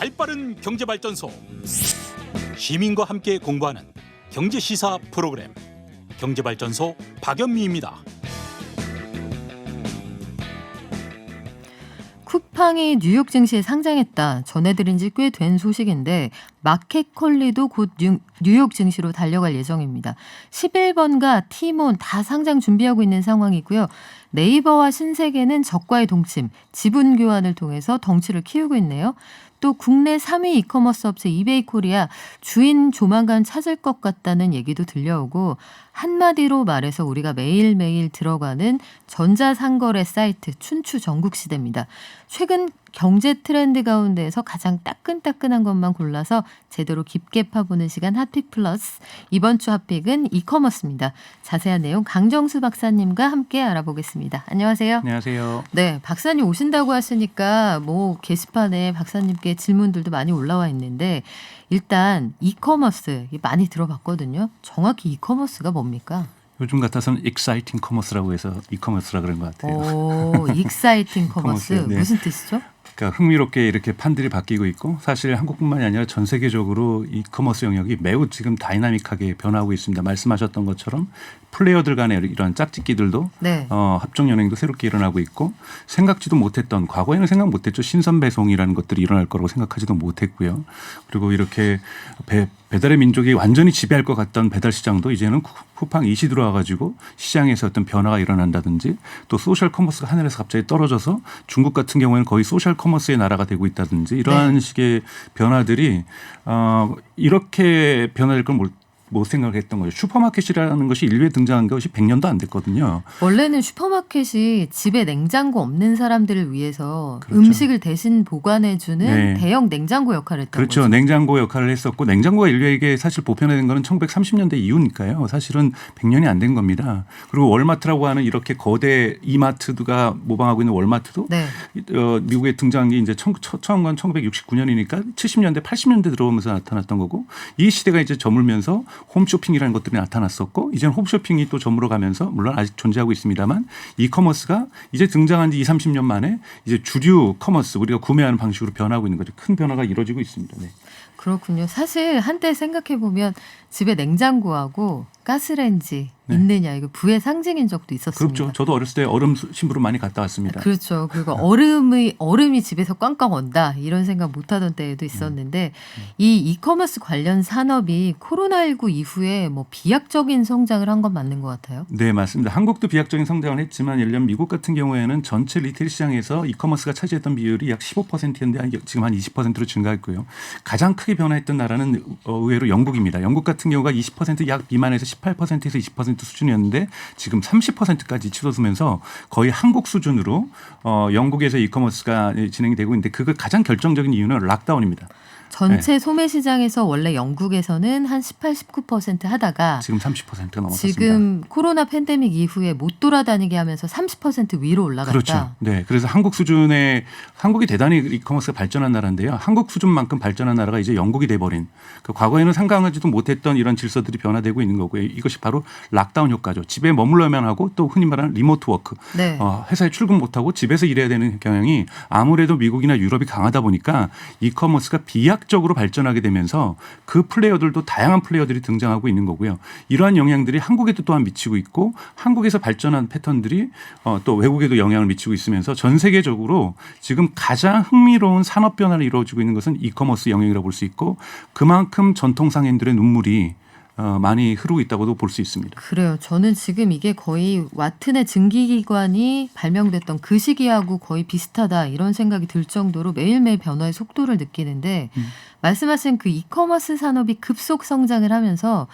발빠른 경제발전소. 시민과 함께 공부하는 경제시사 프로그램 경제발전소 박연미입니다. 쿠팡이 뉴욕 증시에 상장했다. 전해드린 지 꽤 된 소식인데 마켓컬리도 곧 뉴욕 증시로 달려갈 예정입니다. 11번가 티몬 다 상장 준비하고 있는 상황이고요. 네이버와 신세계는 적과의 동침, 지분 교환을 통해서 덩치를 키우고 있네요. 또 국내 3위 이커머스 업체 이베이 코리아 주인 조만간 찾을 것 같다는 얘기도 들려오고, 한마디로 말해서 우리가 매일매일 들어가는 전자상거래 사이트 춘추 전국시대입니다. 최근 경제 트렌드 가운데에서 가장 따끈따끈한 것만 골라서 제대로 깊게 파보는 시간 핫픽 플러스. 이번 주 핫픽은 이커머스입니다. 자세한 내용 강정수 박사님과 함께 알아보겠습니다. 안녕하세요. 안녕하세요. 네, 박사님 오신다고 하시니까 게시판에 박사님께 질문들도 많이 올라와 있는데, 일단 이커머스 많이 들어봤거든요. 정확히 이커머스가 뭡니까? 요즘 같아서는 exciting commerce라고 해서 이커머스라 그런 것 같아요. 오, 익사이팅 커머스. 네. 무슨 뜻이죠? 그러니까 흥미롭게 이렇게 판들이 바뀌고 있고, 사실 한국뿐만이 아니라 전 세계적으로 이커머스 영역이 매우 지금 다이나믹하게 변화하고 있습니다. 말씀하셨던 것처럼 플레이어들 간의 이런 짝짓기들도 네. 합종 연행도 새롭게 일어나고 있고, 생각지도 못했던, 과거에는 생각 못했죠. 신선 배송이라는 것들이 일어날 거라고 생각하지도 못했고요. 그리고 이렇게 배달의 민족이 완전히 지배할 것 같던 배달 시장도 이제는 쿠팡 이시 들어와 가지고 시장에서 어떤 변화가 일어난다든지, 또 소셜 커머스가 하늘에서 갑자기 떨어져서 중국 같은 경우에는 거의 소셜 커머스의 나라가 되고 있다든지, 이러한 네. 식의 변화들이 이렇게 변화될 걸 못 생각했던 거죠. 슈퍼마켓이라는 것이 인류에 등장한 것이 100년도 안 됐거든요. 원래는 슈퍼마켓이 집에 냉장고 없는 사람들을 위해서 그렇죠. 음식을 대신 보관해주는 네. 대형 냉장고 역할을 했던 그렇죠. 거죠. 냉장고 역할을 했었고, 냉장고가 인류에게 사실 보편화된 거는 1930년대 이후니까요. 사실은 100년이 안 된 겁니다. 그리고 월마트라고 하는 이렇게 거대 이마트가 모방하고 있는 월마트도 네. 미국에 등장한 게 이제 처음 건 1969년이니까 70년대, 80년대 들어오면서 나타났던 거고, 이 시대가 이제 저물면서 홈쇼핑이라는 것들이 나타났었고, 이제는 홈쇼핑이 또 저물어 가면서, 물론 아직 존재하고 있습니다만, 이커머스가 이제 등장한 지 20, 30년 만에 이제 주류 커머스, 우리가 구매하는 방식으로 변하고 있는 거죠. 큰 변화가 이루어지고 있습니다. 네. 그렇군요. 사실 한때 생각해보면 집에 냉장고하고 가스레인지 네. 있느냐, 이거 부의 상징인 적도 있었습니다. 그렇죠. 저도 어렸을 때 얼음 심부름 많이 갔다 왔습니다. 그렇죠. 그리고 얼음이 집에서 꽝꽝 온다, 이런 생각 못하던 때도 있었는데, 이 이커머스 관련 산업이 코로나19 이후에 비약적인 성장을 한 건 맞는 것 같아요. 네, 맞습니다. 한국도 비약적인 성장을 했지만, 예를 들면 미국 같은 경우에는 전체 리테일 시장에서 이커머스가 차지했던 비율이 약 15%였는데 지금 한 20%로 증가했고요. 가장 크게 변화했던 나라는 의외로 영국입니다. 영국 같은 경우가 20% 약 미만에서 18%에서 20% 수준이었는데 지금 30%까지 치솟으면서 거의 한국 수준으로 영국에서 이커머스가 진행이 되고 있는데, 그거 가장 결정적인 이유는 락다운입니다. 전체 소매 시장에서 원래 영국에서는 한 18, 19% 하다가 지금 30%가 넘어섰습니다. 지금 코로나 팬데믹 이후에 못 돌아다니게 하면서 30% 위로 올라갔다. 그렇죠. 네, 그래서 한국 수준의, 한국이 대단히 이커머스가 발전한 나라인데요. 한국 수준만큼 발전한 나라가 이제 영국이 돼버린, 과거에는 상상하지도 못했던 이런 질서들이 변화되고 있는 거고요. 이것이 바로 락다운 효과죠. 집에 머물러야만 하고, 또 흔히 말하는 리모트 워크, 네. 회사에 출근 못하고 집에서 일해야 되는 경향이 아무래도 미국이나 유럽이 강하다 보니까 이커머스가 비약적으로 발전하게 되면서 그 플레이어들도 다양한 플레이어들이 등장하고 있는 거고요. 이러한 영향들이 한국에도 또한 미치고 있고, 한국에서 발전한 패턴들이 또 외국에도 영향을 미치고 있으면서 전 세계적으로 지금 가장 흥미로운 산업 변화를 이루어지고 있는 것은 이커머스 영역이라고 볼 수 있고, 그만큼 전통 상인들의 눈물이 많이 흐르고 있다고도 볼 수 있습니다. 그래요. 저는 지금 이게 거의 와튼의 증기기관이 발명됐던 그 시기하고 거의 비슷하다, 이런 생각이 들 정도로 매일매일 변화의 속도를 느끼는데, 말씀하신 그 이커머스 산업이 급속 성장을 하면서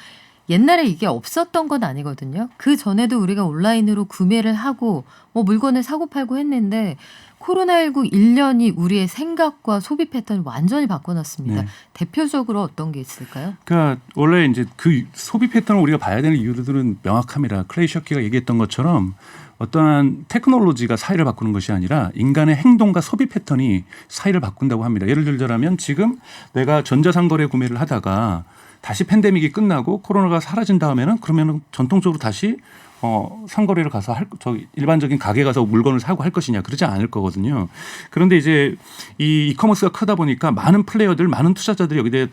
옛날에 이게 없었던 건 아니거든요. 그 전에도 우리가 온라인으로 구매를 하고 물건을 사고 팔고 했는데, 코로나19 1년이 우리의 생각과 소비 패턴을 완전히 바꿔놨습니다. 네. 대표적으로 어떤 게 있을까요? 그러니까 원래 이제 그 소비 패턴을 우리가 봐야 되는 이유들은 명확합니다. 클레이 셔키가 얘기했던 것처럼 어떠한 테크놀로지가 사회를 바꾸는 것이 아니라 인간의 행동과 소비 패턴이 사회를 바꾼다고 합니다. 예를 들자면 지금 내가 전자상거래 구매를 하다가 다시 팬데믹이 끝나고 코로나가 사라진 다음에는 그러면 전통적으로 다시 상거래를 가서 일반적인 가게 가서 물건을 사고 할 것이냐 그러지 않을 거거든요. 그런데 이제 이 이커머스가 크다 보니까 많은 플레이어들, 많은 투자자들이 여기에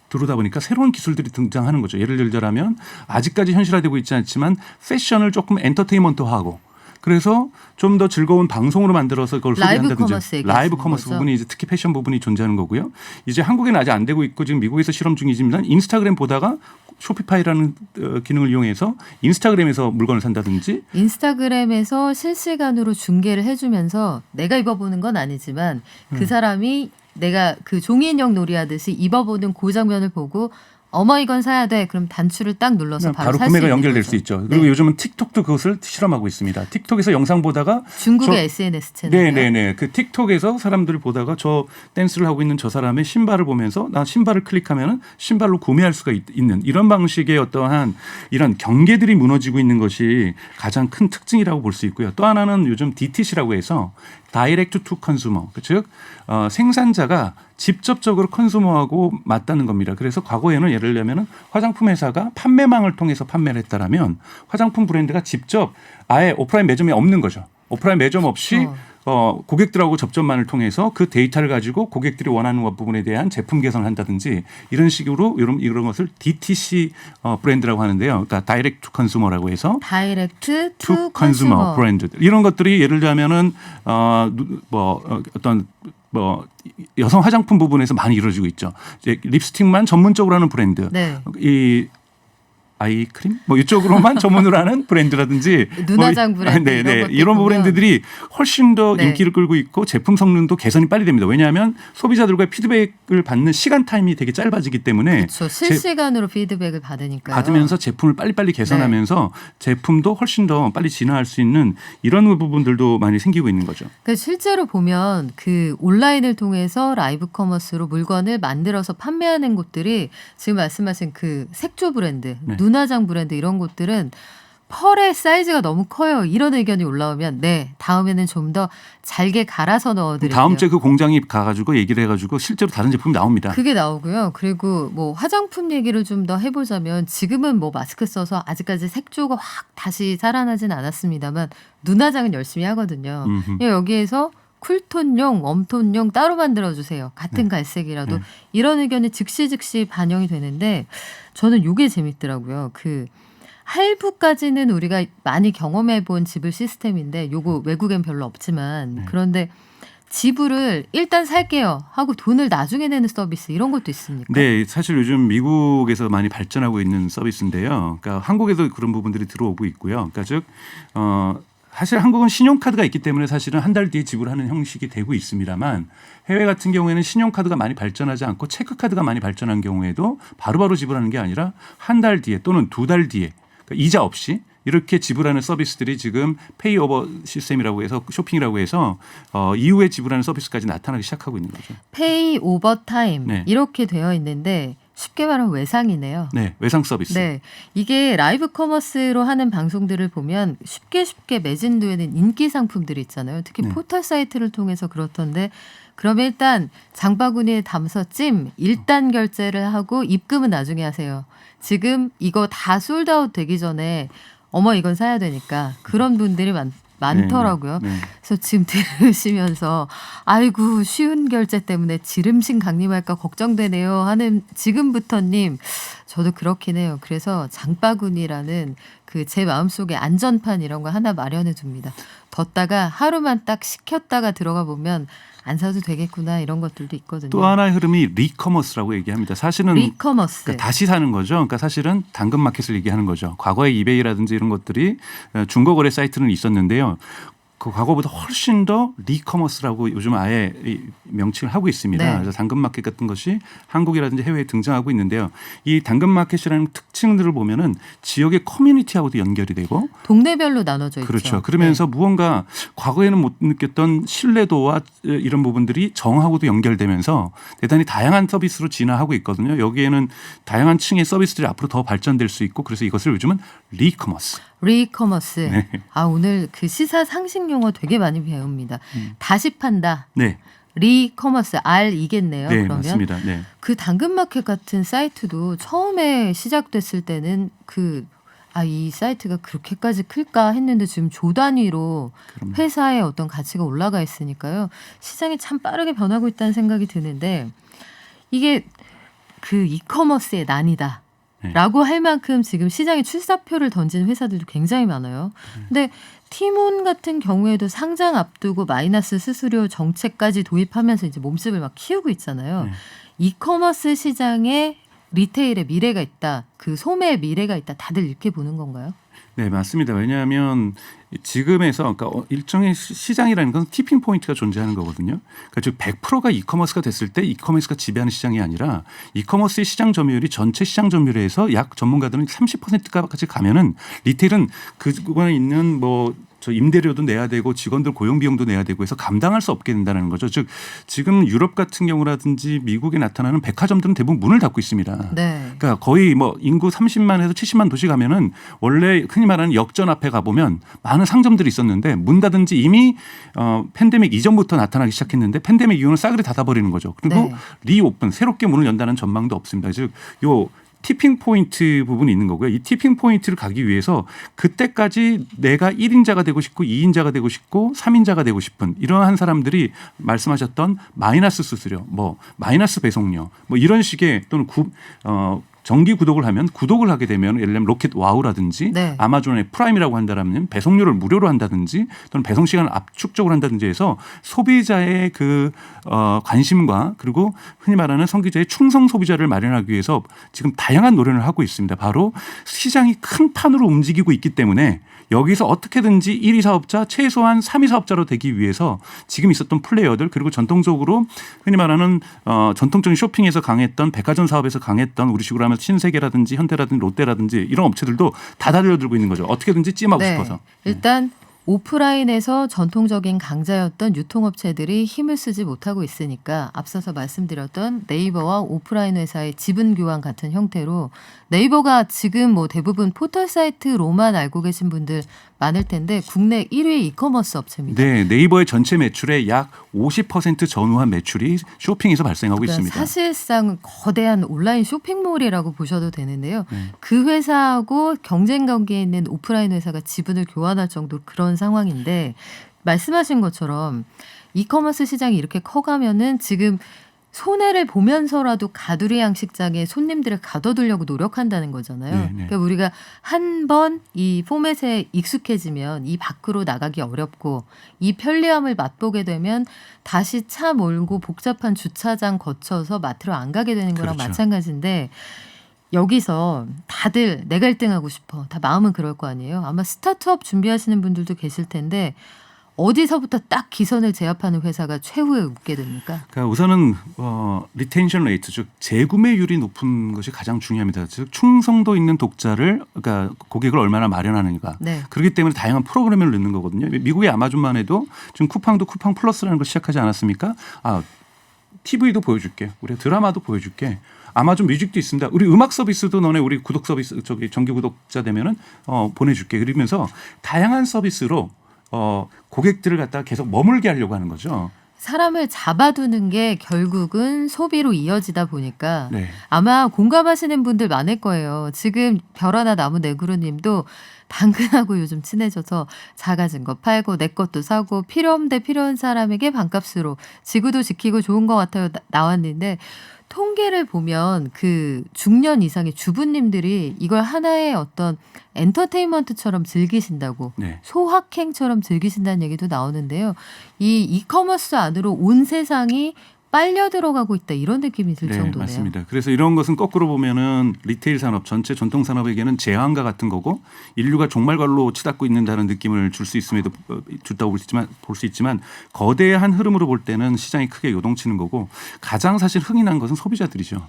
들어오다 보니까 새로운 기술들이 등장하는 거죠. 예를 들자면 아직까지 현실화되고 있지 않지만 패션을 조금 엔터테인먼트화하고 그래서 좀 더 즐거운 방송으로 만들어서 그걸 소비한다든지 라이브 커머스 부분이 이제 특히 패션 부분이 존재하는 거고요. 이제 한국에는 아직 안 되고 있고 지금 미국에서 실험 중이지만 인스타그램 보다가 쇼피파이라는 기능을 이용해서 인스타그램에서 물건을 산다든지 인스타그램에서 실시간으로 중계를 해주면서 내가 입어보는 건 아니지만 그 사람이 내가 그 종이인형 놀이하듯이 입어보는 그 장면을 보고 어머 이건 사야 돼. 그럼 단추를 딱 눌러서 바로 살 수 구매가 있는 연결될 거죠. 수 있죠. 그리고 네. 요즘은 틱톡도 그것을 실험하고 있습니다. 틱톡에서 영상 보다가 중국의 SNS 채널. 네네네. 그 틱톡에서 사람들이 보다가 저 댄스를 하고 있는 저 사람의 신발을 보면서 나 신발을 클릭하면 신발로 구매할 수가 있는 이런 방식의 어떠한 이런 경계들이 무너지고 있는 것이 가장 큰 특징이라고 볼 수 있고요. 또 하나는 요즘 DTC라고 해서 다이렉트 투 컨슈머, 즉 생산자가 직접적으로 컨슈머하고 맞다는 겁니다. 그래서 과거에는 예를 들면 화장품 회사가 판매망을 통해서 판매를 했다라면 화장품 브랜드가 직접 아예 오프라인 매점이 없는 거죠. 오프라인 매점 없이 고객들하고 접점만을 통해서 그 데이터를 가지고 고객들이 원하는 부분에 대한 제품 개선을 한다든지 이런 식으로 이런 것을 DTC 브랜드라고 하는데요. 그러니까 다이렉트 투 컨슈머라고 해서 다이렉트 투 투 컨슈머 컨슈머 브랜드 이런 것들이 예를 들자면은 어떤 여성 화장품 부분에서 많이 이루어지고 있죠. 이제 립스틱만 전문적으로 하는 브랜드, 네. 이 아이크림 이쪽으로만 전문으로 하는 브랜드라든지 눈화장 브랜드 이런 브랜드들이 훨씬 더 네. 인기를 끌고 있고 제품 성능도 개선이 빨리 됩니다. 왜냐하면 소비자들과의 피드백을 받는 시간 타임이 되게 짧아지기 때문에 그렇죠. 실시간으로 피드백을 받으니까요. 받으면서 제품을 빨리빨리 개선하면서 제품도 훨씬 더 빨리 진화할 수 있는 이런 부분들도 많이 생기고 있는 거죠. 그러니까 실제로 보면 그 온라인을 통해서 라이브 커머스로 물건을 만들어서 판매하는 곳들이 지금 말씀하신 그 색조 브랜드, 네. 눈화장 브랜드 이런 곳들은 펄의 사이즈가 너무 커요. 이런 의견이 올라오면 다음에는 좀 더 잘게 갈아서 넣어드릴게요. 다음 주에 그 공장이 가가지고 얘기를 해가지고 실제로 다른 제품이 나옵니다. 그게 나오고요. 그리고 뭐 화장품 얘기를 좀 더 해보자면 지금은 뭐 마스크 써서 아직까지 색조가 확 다시 살아나진 않았습니다만 눈화장은 열심히 하거든요. 여기에서 쿨톤용, 웜톤용 따로 만들어주세요. 같은 갈색이라도. 이런 의견이 즉시 반영이 되는데 저는 이게 재밌더라고요. 그 할부까지는 우리가 많이 경험해본 지불 시스템인데 요거 외국엔 별로 없지만 그런데 지불을 일단 살게요 하고 돈을 나중에 내는 서비스 이런 것도 있습니까? 네, 사실 요즘 미국에서 많이 발전하고 있는 서비스인데요. 그러니까 한국에도 그런 부분들이 들어오고 있고요. 그러니까 즉 사실 한국은 신용카드가 있기 때문에 사실은 한 달 뒤에 지불하는 형식이 되고 있습니다만 해외 같은 경우에는 신용카드가 많이 발전하지 않고 체크카드가 많이 발전한 경우에도 바로바로 지불하는 게 아니라 한 달 뒤에 또는 두 달 뒤에 그러니까 이자 없이 이렇게 지불하는 서비스들이 지금 페이오버 시스템이라고 해서 쇼핑이라고 해서 이후에 지불하는 서비스까지 나타나기 시작하고 있는 거죠. 페이 오버 타임 네. 이렇게 되어 있는데 쉽게 말하면 외상이네요. 네, 외상 서비스. 네, 이게 라이브 커머스로 하는 방송들을 보면 쉽게 매진되는 인기 상품들이 있잖아요. 특히 네. 포털 사이트를 통해서 그렇던데 그러면 일단 장바구니에 담아서 일단 결제를 하고 입금은 나중에 하세요. 지금 이거 다 솔드아웃 되기 전에 어머 이건 사야 되니까 그런 분들이 많더라고요. 네. 그래서 지금 들으시면서 아이고 쉬운 결제 때문에 지름신 강림할까 걱정되네요 하는 지금부터님 저도 그렇긴 해요. 그래서 장바구니라는 그 제 마음속에 안전판 이런 거 하나 마련해 둡니다. 뒀다가 하루만 딱 식혔다가 들어가 보면 안 사도 되겠구나 이런 것들도 있거든요. 또 하나의 흐름이 리커머스라고 얘기합니다. 사실은 리커머스. 그러니까 다시 사는 거죠. 그러니까 사실은 당근마켓을 얘기하는 거죠. 과거에 이베이라든지 이런 것들이 중고거래 사이트는 있었는데요. 그 과거보다 훨씬 더 리커머스라고 요즘 아예 명칭을 하고 있습니다. 네. 그래서 당근마켓 같은 것이 한국이라든지 해외에 등장하고 있는데요. 이 당근마켓이라는 특징들을 보면은 지역의 커뮤니티하고도 연결이 되고 동네별로 나눠져 있죠. 그렇죠. 그러면서 무언가 과거에는 못 느꼈던 신뢰도와 이런 부분들이 정하고도 연결되면서 대단히 다양한 서비스로 진화하고 있거든요. 여기에는 다양한 층의 서비스들이 앞으로 더 발전될 수 있고 그래서 이것을 요즘은 리커머스. 리커머스. 네. 오늘 그 시사 상식 용어 되게 많이 배웁니다. 다시 판다. 네. 리커머스 R이겠네요. 네, 그러면 맞습니다. 네. 그 당근마켓 같은 사이트도 처음에 시작됐을 때는 그 이 사이트가 그렇게까지 클까 했는데 지금 조 단위로 그럼요. 회사의 어떤 가치가 올라가 있으니까요. 시장이 참 빠르게 변하고 있다는 생각이 드는데 이게 그 이커머스의 난이다. 네. 라고 할 만큼 지금 시장에 출사표를 던지는 회사들도 굉장히 많아요. 근데 티몬 같은 경우에도 상장 앞두고 마이너스 수수료 정책까지 도입하면서 이제 몸집을 막 키우고 있잖아요. 네. 이커머스 시장에 리테일의 미래가 있다. 그 소매의 미래가 있다. 다들 이렇게 보는 건가요? 네, 맞습니다. 왜냐하면 지금에서 그러니까 일종의 시장이라는 건 티핑 포인트가 존재하는 거거든요. 그러니까 즉 100%가 이커머스가 됐을 때 이커머스가 지배하는 시장이 아니라 이커머스의 시장 점유율이 전체 시장 점유율에서 약 전문가들은 30%까지 가면은 리테일은 그거에 있는 뭐 저 임대료도 내야 되고 직원들 고용 비용도 내야 되고 해서 감당할 수 없게 된다는 거죠. 즉 지금 유럽 같은 경우라든지 미국에 나타나는 백화점들은 대부분 문을 닫고 있습니다. 네. 그러니까 거의 뭐 인구 30만에서 70만 도시 가면은 원래 흔히 말하는 역전 앞에 가보면 많은 상점들이 있었는데 문 닫은 지 이미 팬데믹 이전부터 나타나기 시작했는데 팬데믹 이후는 싸그리 닫아버리는 거죠. 그리고 네. 리오픈 새롭게 문을 연다는 전망도 없습니다. 즉 요 티핑 포인트 부분이 있는 거고요. 이 티핑 포인트를 가기 위해서 그때까지 내가 1인자가 되고 싶고 2인자가 되고 싶고 3인자가 되고 싶은 이러한 사람들이 말씀하셨던 마이너스 수수료, 뭐 마이너스 배송료, 뭐 이런 식의 또는 정기 구독을 하면 구독을 하게 되면 예를 들면 로켓 와우라든지 네. 아마존의 프라임이라고 한다면 배송료를 무료로 한다든지 또는 배송 시간을 압축적으로 한다든지 해서 소비자의 그 관심과 그리고 흔히 말하는 성기자의 충성 소비자를 마련하기 위해서 지금 다양한 노력을 하고 있습니다. 바로 시장이 큰 판으로 움직이고 있기 때문에 여기서 어떻게든지 1위 사업자 최소한 3위 사업자로 되기 위해서 지금 있었던 플레이어들 그리고 전통적으로 흔히 말하는 전통적인 쇼핑에서 강했던 백화점 사업에서 강했던 우리 식으로 하면 신세계라든지 현대라든지 롯데라든지 이런 업체들도 다 달려들고 있는 거죠. 어떻게든지 찜하고 싶어서. 일단 오프라인에서 전통적인 강자였던 유통업체들이 힘을 쓰지 못하고 있으니까 앞서서 말씀드렸던 네이버와 오프라인 회사의 지분 교환 같은 형태로 네이버가 지금 뭐 대부분 포털 사이트로만 알고 계신 분들 많을 텐데 국내 1위 이커머스 업체입니다. 네, 네이버의 전체 매출의 약 50% 전후한 매출이 쇼핑에서 발생하고 그러니까 있습니다. 사실상 거대한 온라인 쇼핑몰이라고 보셔도 되는데요. 그 회사하고 경쟁 관계에 있는 오프라인 회사가 지분을 교환할 정도로 그런 상황인데 말씀하신 것처럼 이커머스 시장이 이렇게 커가면은 지금 손해를 보면서라도 가두리 양식장에 손님들을 가둬두려고 노력한다는 거잖아요. 네, 네. 그러니까 우리가 한 번 이 포맷에 익숙해지면 이 밖으로 나가기 어렵고 이 편리함을 맛보게 되면 다시 차 몰고 복잡한 주차장 거쳐서 마트로 안 가게 되는 거랑 그렇죠. 마찬가지인데 여기서 다들 내가 1등하고 싶어. 다 마음은 그럴 거 아니에요. 아마 스타트업 준비하시는 분들도 계실 텐데 어디서부터 딱 기선을 제압하는 회사가 최후에 웃게 됩니까? 그러니까 우선은 리텐션 레이트 즉 재구매율이 높은 것이 가장 중요합니다. 즉 충성도 있는 독자를 그러니까 고객을 얼마나 마련하는가. 네. 그렇기 때문에 다양한 프로그램을 넣는 거거든요. 미국의 아마존만 해도 지금 쿠팡도 쿠팡 플러스라는 걸 시작하지 않았습니까? TV도 보여줄게. 우리 드라마도 보여줄게. 아마존 뮤직도 있습니다. 우리 음악 서비스도 너네 우리 구독 서비스 정기 구독자 되면은 보내줄게. 그러면서 다양한 서비스로 고객들을 갖다가 계속 머물게 하려고 하는 거죠. 사람을 잡아두는 게 결국은 소비로 이어지다 보니까 네. 아마 공감하시는 분들 많을 거예요. 지금 별하나 나무 네그루님도 당근하고 요즘 친해져서 작아진 거 팔고 내 것도 사고 필요 없는데 필요한 사람에게 반값으로 지구도 지키고 좋은 것 같아요 나왔는데 통계를 보면 그 중년 이상의 주부님들이 이걸 하나의 어떤 엔터테인먼트처럼 즐기신다고 네. 소확행처럼 즐기신다는 얘기도 나오는데요. 이 이커머스 안으로 온 세상이 빨려 들어가고 있다 이런 느낌이 들 네, 정도네요. 맞습니다. 그래서 이런 것은 거꾸로 보면은 리테일 산업 전체 전통 산업에게는 재앙과 같은 거고 인류가 종말괄로 치닫고 있는다는 느낌을 줄 수 있음에도 줬다고 볼 수 있지만 거대한 흐름으로 볼 때는 시장이 크게 요동치는 거고 가장 사실 흥이 난 것은 소비자들이죠.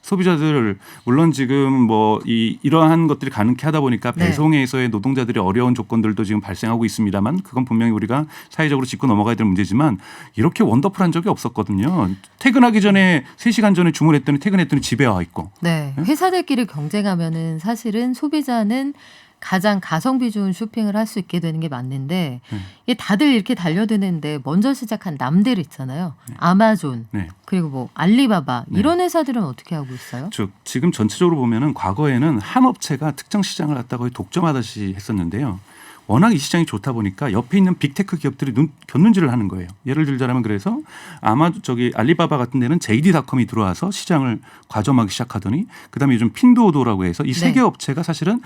소비자들 물론 지금 뭐 이러한 것들이 가능케 하다 보니까 네. 배송에서의 노동자들의 어려운 조건들도 지금 발생하고 있습니다만 그건 분명히 우리가 사회적으로 짚고 넘어가야 될 문제지만 이렇게 원더풀한 적이 없었거든요. 퇴근하기 전에 3시간 전에 주문했더니 퇴근했더니 집에 와 있고. 네, 회사들끼리 경쟁하면은 사실은 소비자는 가장 가성비 좋은 쇼핑을 할 수 있게 되는 게 맞는데 이게 다들 이렇게 달려드는데 먼저 시작한 남들 있잖아요. 아마존 네. 그리고 뭐 알리바바 네. 이런 회사들은 어떻게 하고 있어요? 즉 지금 전체적으로 보면은 과거에는 한 업체가 특정 시장을 갖다 거의 독점하듯이 했었는데요. 워낙 이 시장이 좋다 보니까 옆에 있는 빅테크 기업들이 견눈질을 하는 거예요. 예를 들자면 그래서 알리바바 같은 데는 JD.com이 들어와서 시장을 과점하기 시작하더니 그다음에 요즘 핀두오도라고 해서 이 세 개 네. 업체가 사실은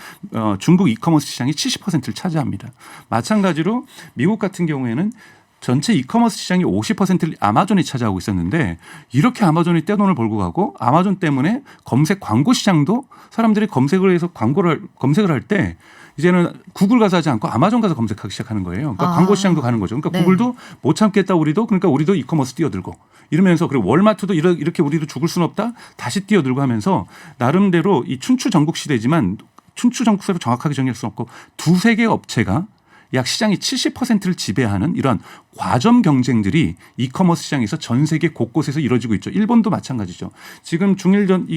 중국 이커머스 시장의 70%를 차지합니다. 마찬가지로 미국 같은 경우에는 전체 이커머스 시장의 50%를 아마존이 차지하고 있었는데 이렇게 아마존이 떼돈을 벌고 가고 아마존 때문에 검색 광고 시장도 사람들이 검색을 해서 검색을 할 때 이제는 구글 가서 하지 않고 아마존 가서 검색하기 시작하는 거예요. 그러니까 광고 시장도 가는 거죠. 그러니까 네. 구글도 못 참겠다 우리도 그러니까 우리도 이커머스 뛰어들고 이러면서 그리고 월마트도 이렇게 우리도 죽을 수는 없다 다시 뛰어들고 하면서 나름대로 이 춘추 전국 시대지만 춘추 전국사로 정확하게 정의할 수는 없고 두세 개의 업체가 약 시장의 70%를 지배하는 이런 과점 경쟁들이 이커머스 시장에서 전 세계 곳곳에서 이루어지고 있죠. 일본도 마찬가지죠. 지금 중일전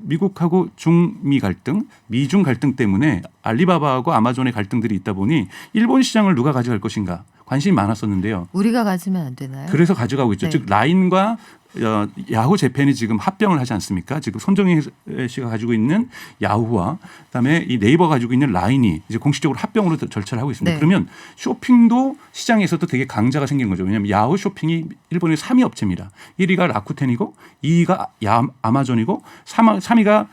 미국하고 중미 갈등, 미중 갈등 때문에 알리바바하고 아마존의 갈등들이 있다 보니 일본 시장을 누가 가져갈 것인가 관심이 많았었는데요. 우리가 가지면 안 되나요? 그래서 가져가고 있죠. 네. 즉 라인과 야후 재팬이 지금 합병을 하지 않습니까? 지금 손정희 씨가 가지고 있는 야후와 그다음에 이 네이버 가지고 있는 라인이 이제 공식적으로 합병으로 절차를 하고 있습니다. 네. 그러면 쇼핑도 시장에서도 되게 강자가 생긴 거죠. 왜냐하면 야후 쇼핑이 일본의 3위 업체입니다. 1위가 라쿠텐이고 2위가 아마존이고 3위가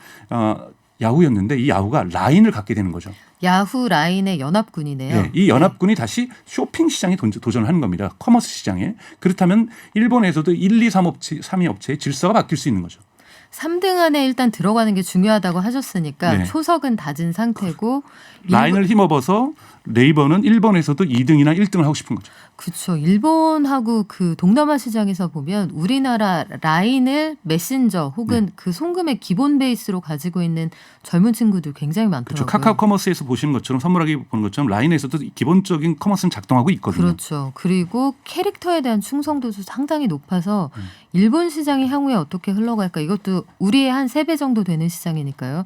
야후였는데 이 야후가 라인을 갖게 되는 거죠. 야후 라인의 연합군이네요. 네, 이 연합군이 다시 쇼핑 시장에 도전을 하는 겁니다. 커머스 시장에. 그렇다면 일본에서도 1, 2, 3위 업체의 질서가 바뀔 수 있는 거죠. 3등 안에 일단 들어가는 게 중요하다고 하셨으니까 네. 초석은 다진 상태고 라인을 힘입어서 네이버는 일본에서도 2등이나 1등을 하고 싶은 거죠. 그렇죠. 일본하고 그 동남아 시장에서 보면 우리나라 라인을 메신저 혹은 그 송금의 기본 베이스로 가지고 있는 젊은 친구들 굉장히 많더라고요. 그렇죠. 카카오 커머스에서 보시는 것처럼 선물하기 보는 것처럼 라인에서도 기본적인 커머스는 작동하고 있거든요. 그렇죠. 그리고 캐릭터에 대한 충성도도 상당히 높아서 일본 시장이 향후에 어떻게 흘러갈까 이것도 우리의 한 3배 정도 되는 시장이니까요.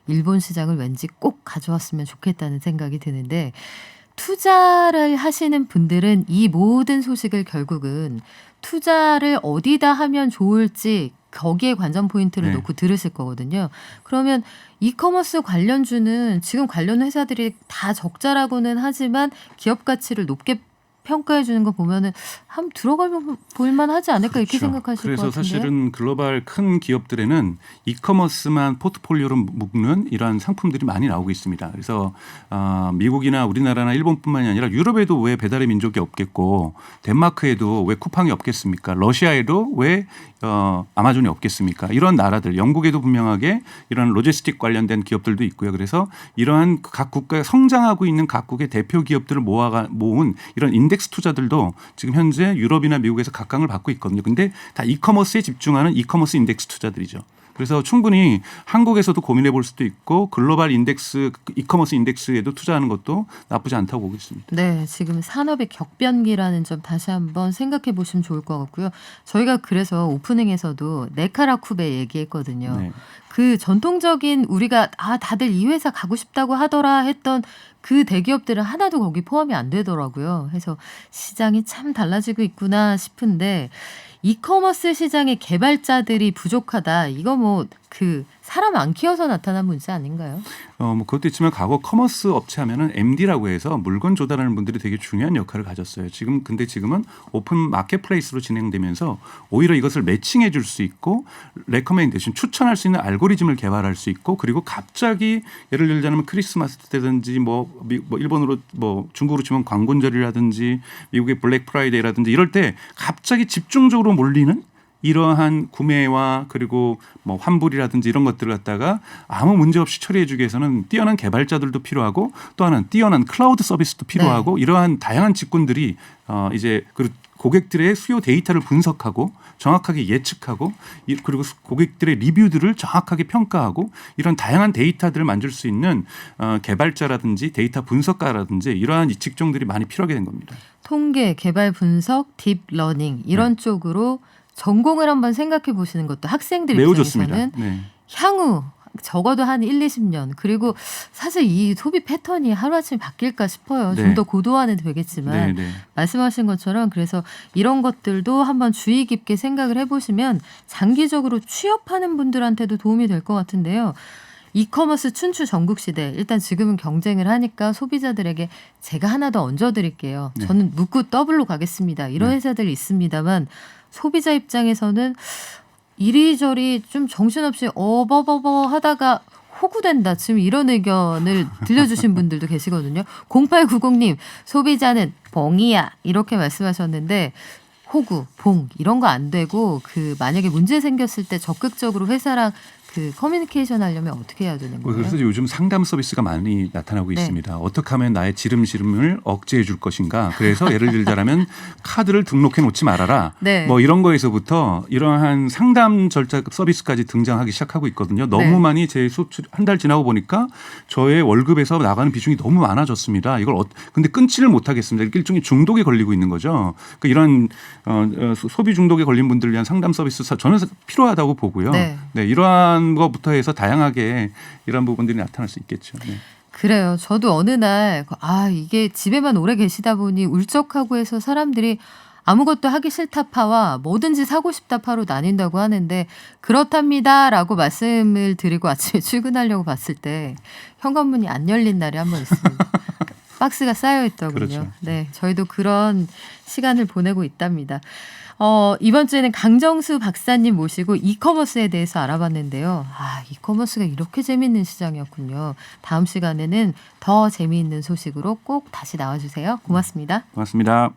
일본 시장을 왠지 꼭 가져왔으면 좋겠다는 생각이 드는데 투자를 하시는 분들은 이 모든 소식을 결국은 투자를 어디다 하면 좋을지 거기에 관전 포인트를 네. 놓고 들으실 거거든요. 그러면 이커머스 관련주는 지금 관련 회사들이 다 적자라고는 하지만 기업 가치를 높게 평가해 주는 거 보면은 한번 들어가 볼만 하지 않을까 이렇게 생각하실 것 그래서 같은데요. 사실은 글로벌 큰 기업들에는 이커머스만 포트폴리오로 묶는 이러한 상품들이 많이 나오고 있습니다. 그래서 미국이나 우리나라나 일본뿐만이 아니라 유럽에도 왜 배달의 민족이 없겠고 덴마크에도 왜 쿠팡이 없겠습니까? 러시아에도 왜 아마존이 없겠습니까? 이런 나라들, 영국에도 분명하게 이런 로지스틱 관련된 기업들도 있고요. 그래서 이러한 각 국가에 성장하고 있는 각국의 대표 기업들을 모은 이런 인덱스 투자들도 지금 현재 유럽이나 미국에서 각광을 받고 있거든요. 근데 다 이커머스에 집중하는 이커머스 인덱스 투자들이죠. 그래서 충분히 한국에서도 고민해 볼 수도 있고 글로벌 인덱스, 이커머스 인덱스에도 투자하는 것도 나쁘지 않다고 보고 있습니다. 네, 지금 산업의 격변기라는 점 다시 한번 생각해 보시면 좋을 것 같고요. 저희가 그래서 오프닝에서도 네카라쿠베 얘기했거든요. 네. 그 전통적인 우리가 다들 이 회사 가고 싶다고 하더라 했던 그 대기업들은 하나도 거기 포함이 안 되더라고요. 그래서 시장이 참 달라지고 있구나 싶은데 이커머스 시장의 개발자들이 부족하다. 이거 뭐 그 사람 안 키워서 나타난 문제 아닌가요? 뭐 그것도 있지만 과거 커머스 업체 하면은 MD라고 해서 물건 조달하는 분들이 되게 중요한 역할을 가졌어요. 근데 지금은 오픈 마켓플레이스로 진행되면서 오히려 이것을 매칭해 줄 수 있고 레커멘데이션 추천할 수 있는 알고리즘을 개발할 수 있고 그리고 갑자기 예를 들자면 크리스마스 때든지 뭐 일본으로 뭐 중국으로 치면 광군절이라든지 미국의 블랙 프라이데이라든지 이럴 때 갑자기 집중적으로 몰리는 이러한 구매와 그리고 뭐 환불이라든지 이런 것들을 갖다가 아무 문제 없이 처리해 주기 위해서는 뛰어난 개발자들도 필요하고 또 하나는 뛰어난 클라우드 서비스도 필요하고 네. 이러한 다양한 직군들이 이제 고객들의 수요 데이터를 분석하고 정확하게 예측하고 그리고 고객들의 리뷰들을 정확하게 평가하고 이런 다양한 데이터들을 만들 수 있는 개발자라든지 데이터 분석가라든지 이러한 직종들이 많이 필요하게 된 겁니다. 통계, 개발 분석, 딥러닝 이런 쪽으로 전공을 한번 생각해 보시는 것도 학생들 매우 입장에서는 좋습니다. 네. 향후 적어도 한 1, 20년. 그리고 사실 이 소비 패턴이 하루아침에 바뀔까 싶어요. 네. 좀 더 고도화는 되겠지만 네, 네. 말씀하신 것처럼 그래서 이런 것들도 한번 주의 깊게 생각을 해보시면 장기적으로 취업하는 분들한테도 도움이 될 것 같은데요. 이커머스 춘추 전국시대 일단 지금은 경쟁을 하니까 소비자들에게 제가 하나 더 얹어드릴게요. 네. 저는 묻고 더블로 가겠습니다. 이런 네. 회사들이 있습니다만 소비자 입장에서는 이리저리 좀 정신없이 어버버버 하다가 호구된다. 지금 이런 의견을 들려주신 분들도 계시거든요. 0890님 소비자는 봉이야 이렇게 말씀하셨는데 호구, 봉 이런 거 안 되고 그 만약에 문제 생겼을 때 적극적으로 회사랑 그 커뮤니케이션 하려면 어떻게 해야 되는 거예요? 그래서 요즘 상담 서비스가 많이 나타나고 네. 있습니다. 어떻게 하면 나의 지름을 억제해 줄 것인가. 그래서 예를 들자면 카드를 등록해 놓지 말아라. 네. 뭐 이런 거에서부터 이러한 상담 절차 서비스까지 등장하기 시작하고 있거든요. 너무 네. 많이 제 수출 한 달 지나고 보니까 저의 월급에서 나가는 비중이 너무 많아졌습니다. 이걸 근데 끊지를 못하겠습니다. 일종의 중독에 걸리고 있는 거죠. 그러니까 이런 소비 중독에 걸린 분들을 위한 상담 서비스 저는 필요하다고 보고요. 네. 네, 이러한 것부터 해서 다양하게 이런 부분들이 나타날 수 있겠죠. 네. 그래요. 저도 어느 날 이게 집에만 오래 계시다 보니 울적하고 해서 사람들이 아무것도 하기 싫다 파와 뭐든지 사고 싶다 파로 나뉜다고 하는데 그렇답니다라고 말씀을 드리고 아침에 출근하려고 봤을 때 현관문이 안 열린 날이 한 번 있습니다. 박스가 쌓여 있더군요. 그렇죠. 네, 저희도 그런 시간을 보내고 있답니다. 이번 주에는 강정수 박사님 모시고 이커머스에 대해서 알아봤는데요. 이커머스가 이렇게 재미있는 시장이었군요. 다음 시간에는 더 재미있는 소식으로 꼭 다시 나와주세요. 고맙습니다. 고맙습니다.